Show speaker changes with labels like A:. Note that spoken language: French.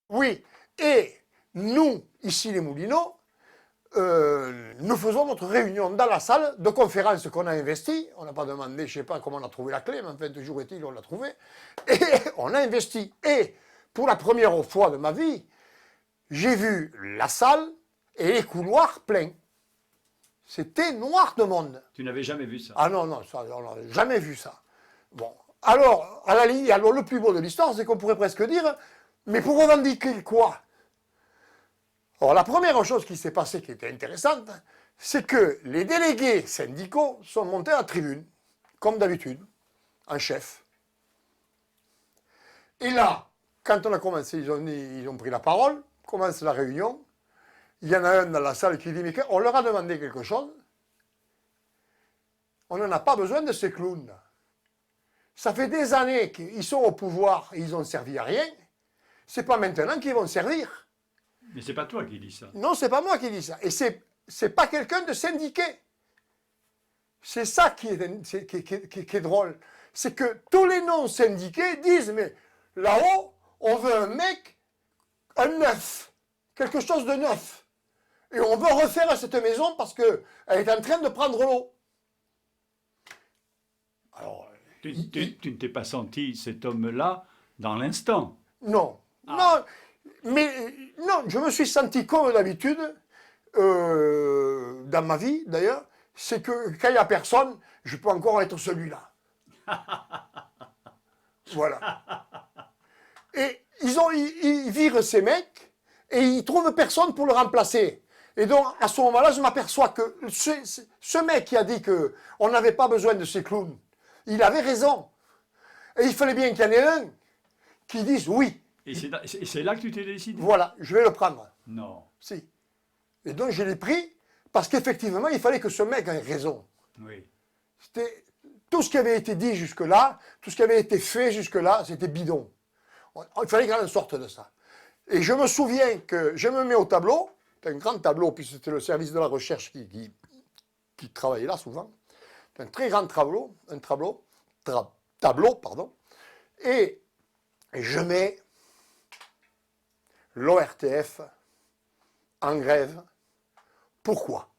A: Oui, et nous, ici les Moulineaux, nous faisons notre réunion dans la salle de conférence qu'on a investie. On n'a pas demandé, je ne sais pas comment on a trouvé la clé, mais en fait, toujours est-il, on l'a trouvée. Et on a investi. Et pour la première fois de ma vie, j'ai vu la salle et les couloirs pleins. C'était noir de monde.
B: Tu n'avais jamais vu ça?
A: Ah non, non, ça, on n'avait jamais vu ça. Bon, alors, à la ligne, alors le plus beau de l'histoire, c'est qu'on pourrait presque dire, mais pour revendiquer quoi? Alors, la première chose qui s'est passée, qui était intéressante, c'est que les délégués syndicaux sont montés à la tribune, comme d'habitude, en chef. Et là, quand on a commencé, ils ont pris la parole, commence la réunion, il y en a un dans la salle qui dit, mais on leur a demandé quelque chose, on n'en a pas besoin de ces clowns. Ça fait des années qu'ils sont au pouvoir, ils n'ont servi à rien, c'est pas maintenant qu'ils vont servir.
B: Mais c'est pas toi qui dis ça.
A: Non, c'est pas moi qui dis ça. Et c'est pas quelqu'un de syndiqué. C'est ça qui est drôle. C'est que tous les non-syndiqués disent, mais là-haut, on veut un mec, un neuf, quelque chose de neuf. Et on veut refaire cette maison parce qu'elle est en train de prendre l'eau. Alors,
B: Tu ne t'es pas senti cet homme-là dans l'instant.
A: non. Non, mais non, je me suis senti comme d'habitude, dans ma vie d'ailleurs, c'est que quand il n'y a personne, je peux encore être celui-là. Voilà. Et ils virent ces mecs et ils trouvent personne pour le remplacer. Et donc, à ce moment-là, je m'aperçois que ce mec qui a dit qu'on n'avait pas besoin de ces clowns, il avait raison. Et il fallait bien qu'il y en ait un qui dise oui.
B: Et c'est là que tu t'es décidé?
A: Voilà, je vais le prendre.
B: Non.
A: Si. Et donc, je l'ai pris parce qu'effectivement, il fallait que ce mec ait raison.
B: Oui.
A: C'était tout ce qui avait été dit jusque-là, tout ce qui avait été fait jusque-là, c'était bidon. Il fallait qu'on sorte de ça. Et je me souviens que je me mets au tableau, c'est un grand tableau, puis c'était le service de la recherche qui travaillait là souvent. C'est un très grand tableau, pardon. Et je mets l'ORTF en grève. Pourquoi?